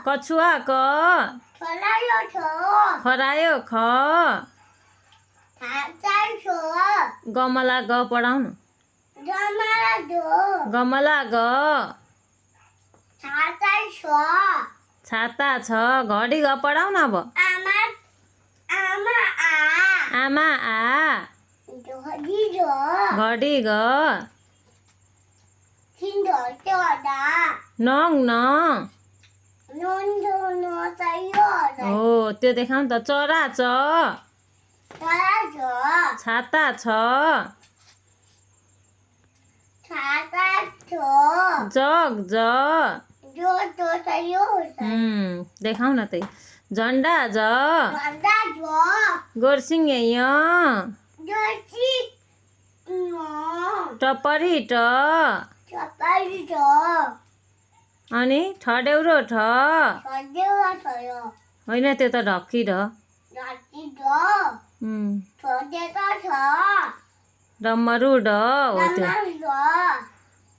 कछुआ क खरायो छ खरायो ख थाचाइ छ गमला ग पढाउनु जमरा दो गमला ग थाचाइ छ छाता छ घडी ग पढाउन अब आमा आमा आ आमा आ घडी जो घडी ग सिन्धो चोदा नङ न नोन्दो नो सयो हो त्यो देखाउनु त चरा च चरा छ छाता छ छाता छ जग ज जो तो सयो देखाउन त झन्डा ज भन्दा जो गोर्सिङ्गे य जोसी नो टपरी ट चपाई छ अनि ठडेउरो ठ सदेवा सयो होइन त्यो त ढक्की ढ जाति छ छोडेका छ डम्बरु ड हो त्यो नमस्ते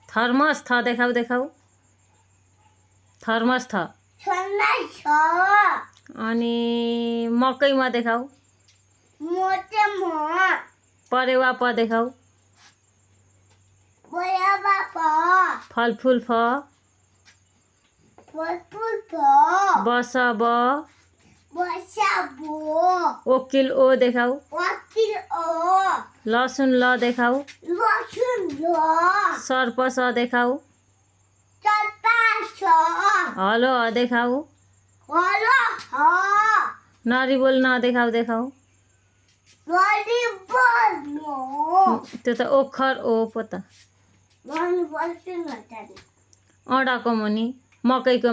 थर्मस थ देखाउ थर्मस थ छन्नाइ छ अनि मकैमा देखाउ मोटे म परेवा प देखाउ बोया बापा फलफुल फ फलफुल फ बस ब बसा बो ओकिल ओ देखाउ वकिल ओ लसुन ल देखाउ लसुन ल सर्प स देखाउ चप्पा छ हलो ह देखाउ हलो ह नरिवल न देखाउ गरी बोल्नु त्यो त ओखर ओ पो त गर्नु पर्छ न त अँडाको मुनि मकैको